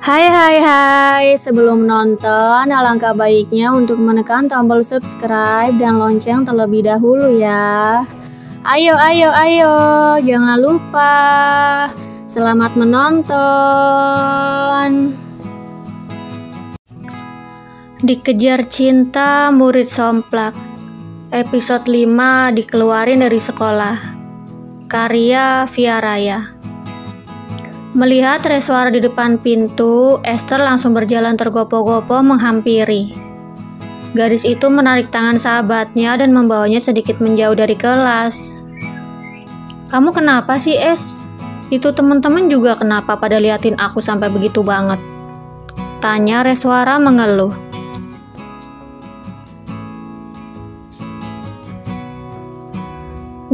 Hai hai hai, sebelum nonton alangkah baiknya untuk menekan tombol subscribe dan lonceng terlebih dahulu ya. Ayo ayo ayo, jangan lupa. Selamat menonton. Dikejar cinta murid somplak. Episode 5 dikeluarin dari sekolah. Karya Via Raya. Melihat Reswara di depan pintu, Esther langsung berjalan tergopoh-gopoh menghampiri. Gadis itu menarik tangan sahabatnya dan membawanya sedikit menjauh dari kelas. "Kamu kenapa sih, Es? Itu teman-teman juga kenapa pada liatin aku sampai begitu banget?" tanya Reswara mengeluh.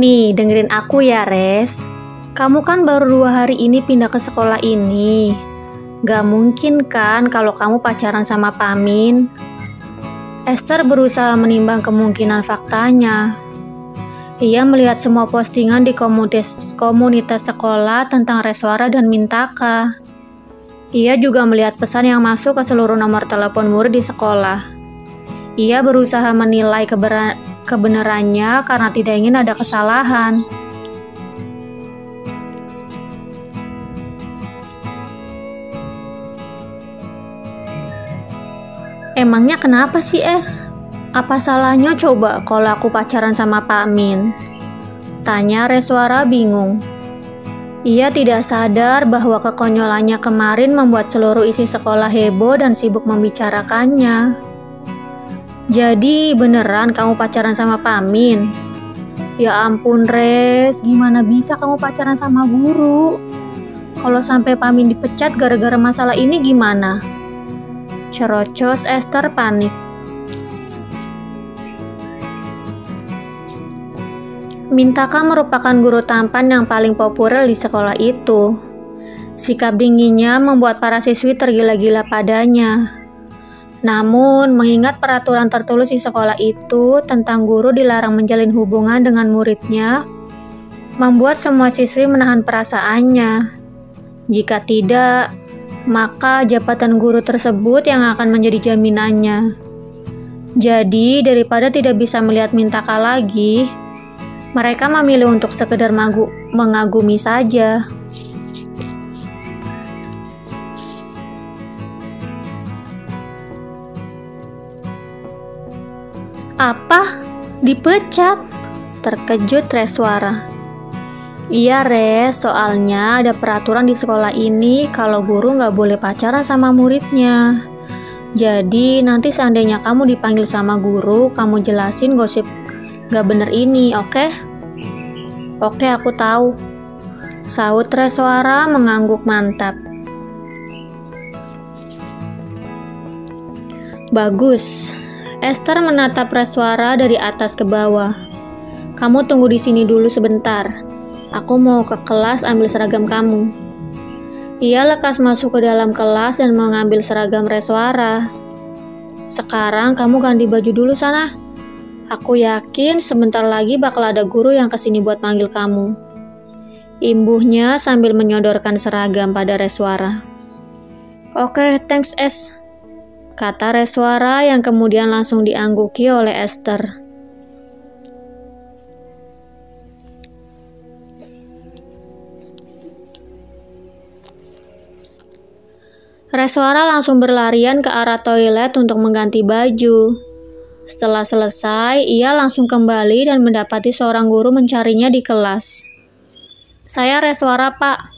"Nih, dengerin aku ya, Res. Kamu kan baru 2 hari ini pindah ke sekolah ini. Gak mungkin kan kalau kamu pacaran sama Pamin?" Esther berusaha menimbang kemungkinan faktanya. Ia melihat semua postingan di komunitas sekolah tentang Reswara dan Mintaka. Ia juga melihat pesan yang masuk ke seluruh nomor telepon murid di sekolah. Ia berusaha menilai kebenarannya karena tidak ingin ada kesalahan. "Emangnya kenapa sih, Es? Apa salahnya coba kalau aku pacaran sama Pak Min?" tanya Reswara bingung. Ia tidak sadar bahwa kekonyolannya kemarin membuat seluruh isi sekolah heboh dan sibuk membicarakannya. "Jadi beneran kamu pacaran sama Pak Min?" "Ya ampun, Res, gimana bisa kamu pacaran sama guru? Kalau sampai Pak Min dipecat gara-gara masalah ini gimana?" cerocos Esther panik. Mintaka merupakan guru tampan yang paling populer di sekolah itu. Sikap dinginnya membuat para siswi tergila-gila padanya. Namun, mengingat peraturan tertulis di sekolah itu tentang guru dilarang menjalin hubungan dengan muridnya, membuat semua siswi menahan perasaannya. Jika tidak, maka jabatan guru tersebut yang akan menjadi jaminannya. Jadi, daripada tidak bisa melihat Mintaka lagi, mereka memilih untuk sekedar mengagumi saja. "Apa? Dipecat?" terkejut Reswara. "Iya, Res, soalnya ada peraturan di sekolah ini kalau guru nggak boleh pacaran sama muridnya. Jadi nanti seandainya kamu dipanggil sama guru, kamu jelasin gosip nggak bener ini, oke?" "Oke, aku tahu," sahut Reswara mengangguk mantap. "Bagus." Esther menatap Reswara dari atas ke bawah. "Kamu tunggu di sini dulu sebentar. Aku mau ke kelas ambil seragam kamu." Ia lekas masuk ke dalam kelas dan mengambil seragam Reswara. "Sekarang kamu ganti baju dulu sana. Aku yakin sebentar lagi bakal ada guru yang kesini buat manggil kamu," imbuhnya sambil menyodorkan seragam pada Reswara. "Oke, thanks, Es," kata Reswara yang kemudian langsung diangguki oleh Esther. Reswara langsung berlarian ke arah toilet untuk mengganti baju. Setelah selesai, ia langsung kembali dan mendapati seorang guru mencarinya di kelas. "Saya Reswara, Pak,"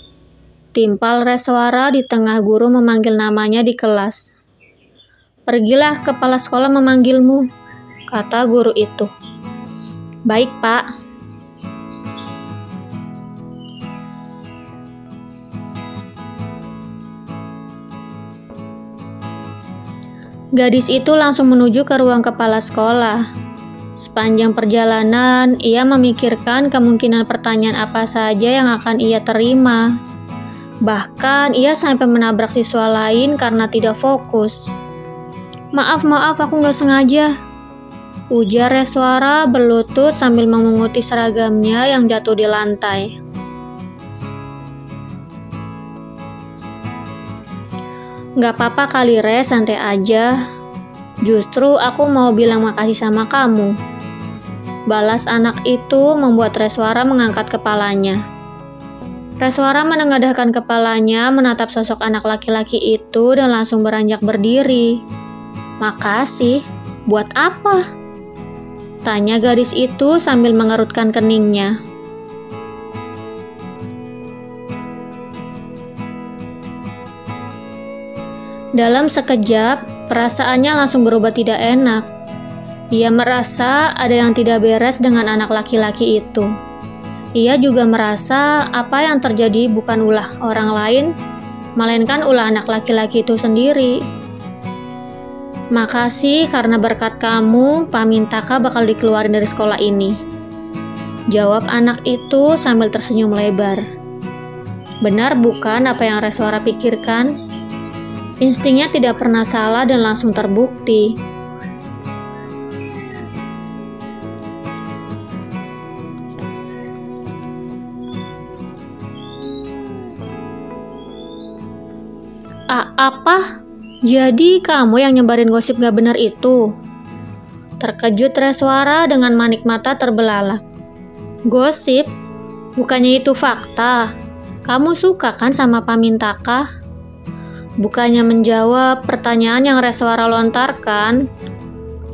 timpal Reswara di tengah guru memanggil namanya di kelas. "Pergilah, kepala sekolah memanggilmu," kata guru itu. "Baik, Pak." Gadis itu langsung menuju ke ruang kepala sekolah. Sepanjang perjalanan, ia memikirkan kemungkinan pertanyaan apa saja yang akan ia terima. Bahkan, ia sampai menabrak siswa lain karena tidak fokus. Maaf, aku nggak sengaja," ujar Reswara berlutut sambil memunguti seragamnya yang jatuh di lantai. Gak apa-apa kali, Res, santai aja. Justru aku mau bilang makasih sama kamu. Balas anak itu membuat Reswara mengangkat kepalanya. Reswara menengadahkan kepalanya menatap sosok anak laki-laki itu dan langsung beranjak berdiri. Makasih, buat apa? Tanya gadis itu sambil mengerutkan keningnya. Dalam sekejap, perasaannya langsung berubah tidak enak. Ia merasa ada yang tidak beres dengan anak laki-laki itu. Ia juga merasa apa yang terjadi bukan ulah orang lain, melainkan ulah anak laki-laki itu sendiri. Makasih karena berkat kamu, Pamintaka bakal dikeluarin dari sekolah ini. Jawab anak itu sambil tersenyum lebar. Benar bukan apa yang Reswara pikirkan? Instingnya tidak pernah salah dan langsung terbukti. Apa? Jadi kamu yang nyebarin gosip gak benar itu? Terkejut Reswara dengan manik mata terbelalak. Gosip? Bukannya itu fakta? Kamu suka kan sama Pamintaka? Bukannya menjawab pertanyaan yang Reswara lontarkan,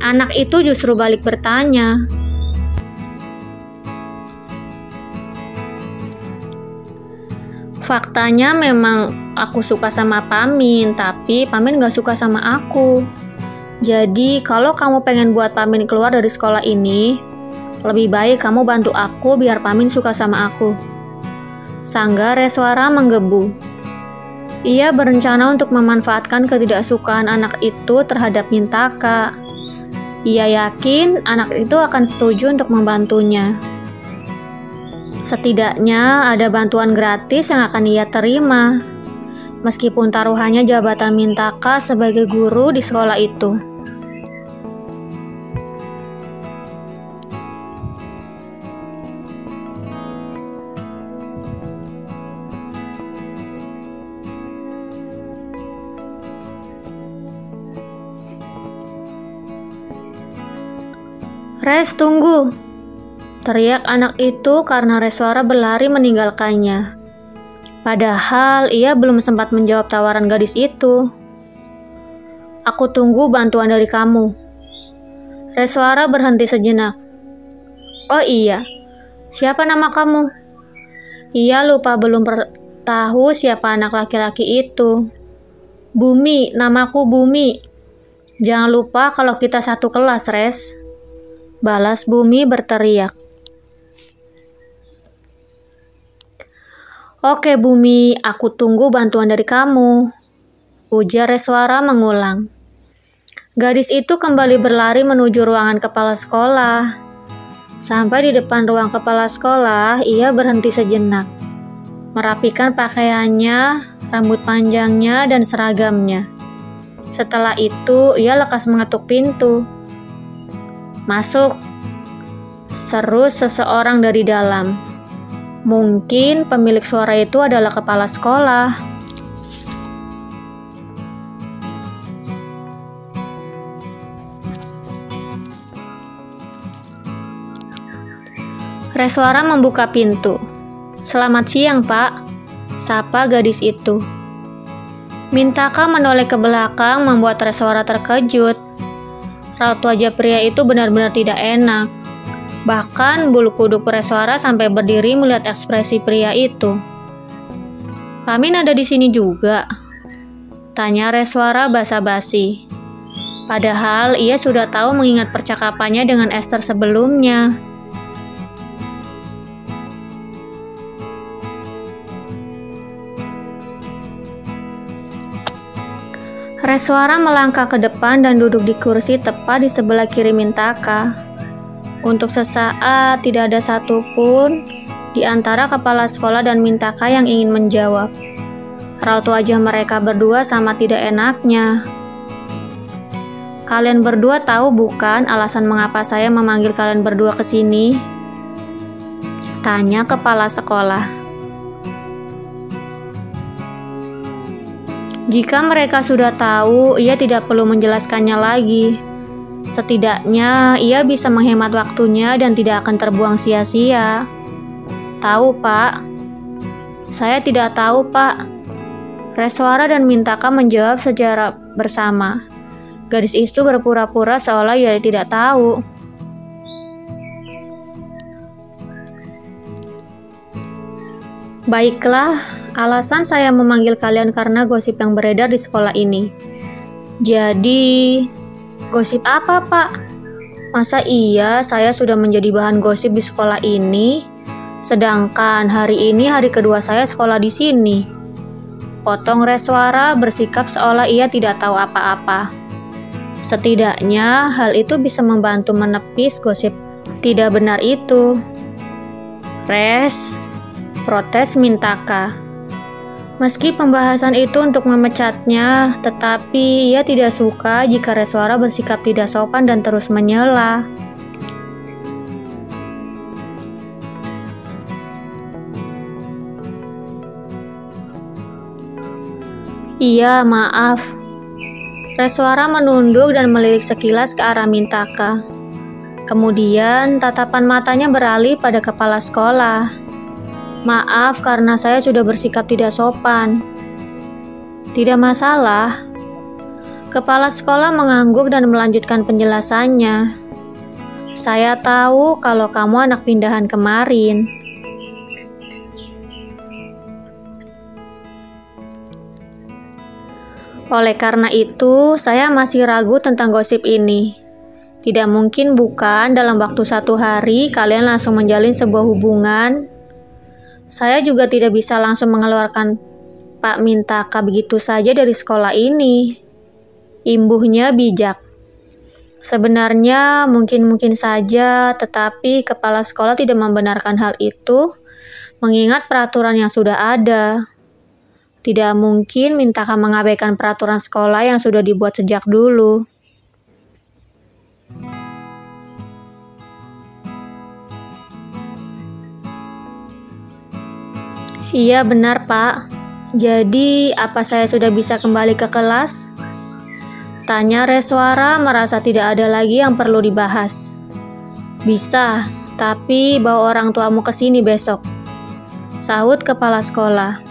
anak itu justru balik bertanya. Faktanya memang aku suka sama Pamin, tapi Pamin gak suka sama aku. Jadi kalau kamu pengen buat Pamin keluar dari sekolah ini, lebih baik kamu bantu aku biar Pamin suka sama aku. Sangga Reswara menggebu. Ia berencana untuk memanfaatkan ketidaksukaan anak itu terhadap Mintaka. Ia yakin anak itu akan setuju untuk membantunya. Setidaknya ada bantuan gratis yang akan ia terima, meskipun taruhannya jabatan Mintaka sebagai guru di sekolah itu. Res, tunggu! Teriak anak itu karena Reswara berlari meninggalkannya. Padahal ia belum sempat menjawab tawaran gadis itu. Aku tunggu bantuan dari kamu. Reswara berhenti sejenak. Oh iya, siapa nama kamu? Ia lupa belum tahu siapa anak laki-laki itu. Bumi, namaku Bumi. Jangan lupa kalau kita satu kelas, Res. Balas Bumi berteriak. Oke Bumi, aku tunggu bantuan dari kamu. Ujar Reswara mengulang. Gadis itu kembali berlari menuju ruangan kepala sekolah. Sampai di depan ruang kepala sekolah, ia berhenti sejenak. Merapikan pakaiannya, rambut panjangnya, dan seragamnya. Setelah itu, ia lekas mengetuk pintu. Masuk, seru seseorang dari dalam. Mungkin pemilik suara itu adalah kepala sekolah. Reswara membuka pintu. Selamat siang, Pak. Sapa gadis itu. Mintaka menoleh ke belakang membuat Reswara terkejut. Raut wajah pria itu benar-benar tidak enak. Bahkan bulu kuduk Reswara sampai berdiri melihat ekspresi pria itu. Pamin ada di sini juga? Tanya Reswara basa-basi. Padahal ia sudah tahu mengingat percakapannya dengan Esther sebelumnya. Reswara melangkah ke depan dan duduk di kursi tepat di sebelah kiri Mintaka. Untuk sesaat tidak ada satupun di antara kepala sekolah dan Mintaka yang ingin menjawab. Raut wajah mereka berdua sama tidak enaknya. Kalian berdua tahu bukan alasan mengapa saya memanggil kalian berdua ke sini? Tanya kepala sekolah. Jika mereka sudah tahu, ia tidak perlu menjelaskannya lagi. Setidaknya, ia bisa menghemat waktunya dan tidak akan terbuang sia-sia. Tahu, Pak? Saya tidak tahu, Pak. Reswara dan Mintaka menjawab secara bersama. Gadis itu berpura-pura seolah ia tidak tahu. Baiklah, alasan saya memanggil kalian karena gosip yang beredar di sekolah ini. Jadi, gosip apa, Pak? Masa iya saya sudah menjadi bahan gosip di sekolah ini? Sedangkan hari ini hari kedua saya sekolah di sini. Potong Reswara bersikap seolah ia tidak tahu apa-apa. Setidaknya hal itu bisa membantu menepis gosip tidak benar itu. Protes Mintaka. Meski pembahasan itu untuk memecatnya, tetapi ia tidak suka jika Reswara bersikap tidak sopan dan terus menyela. Iya, maaf. Reswara menunduk dan melirik sekilas ke arah Mintaka. Kemudian tatapan matanya beralih pada kepala sekolah. Maaf karena saya sudah bersikap tidak sopan. Tidak masalah. Kepala sekolah mengangguk dan melanjutkan penjelasannya. Saya tahu kalau kamu anak pindahan kemarin. Oleh karena itu, saya masih ragu tentang gosip ini. Tidak mungkin bukan dalam waktu 1 hari kalian langsung menjalin sebuah hubungan. Saya juga tidak bisa langsung mengeluarkan Pak Mintaka begitu saja dari sekolah ini. Imbuhnya bijak. Sebenarnya mungkin saja, tetapi kepala sekolah tidak membenarkan hal itu, mengingat peraturan yang sudah ada. Tidak mungkin Mintaka mengabaikan peraturan sekolah yang sudah dibuat sejak dulu. Iya benar, Pak. Jadi, apa saya sudah bisa kembali ke kelas? Tanya Reswara merasa tidak ada lagi yang perlu dibahas. Bisa, tapi bawa orang tuamu ke sini besok. Sahut kepala sekolah.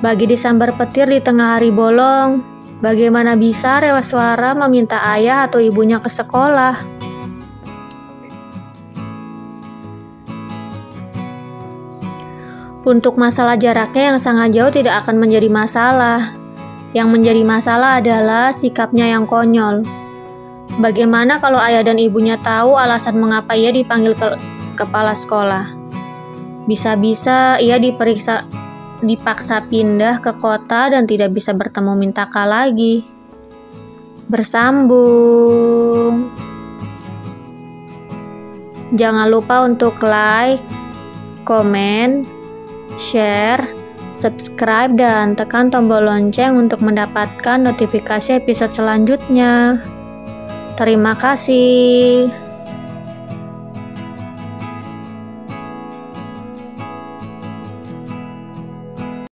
Bagi disambar petir di tengah hari bolong, bagaimana bisa Reswara meminta ayah atau ibunya ke sekolah? Untuk masalah jaraknya yang sangat jauh tidak akan menjadi masalah. Yang menjadi masalah adalah sikapnya yang konyol. Bagaimana kalau ayah dan ibunya tahu alasan mengapa ia dipanggil ke kepala sekolah? Bisa-bisa ia dipaksa pindah ke kota dan tidak bisa bertemu Mintaka lagi. Bersambung. Jangan lupa untuk like, komen, share, subscribe, dan tekan tombol lonceng untuk mendapatkan notifikasi episode selanjutnya. Terima kasih.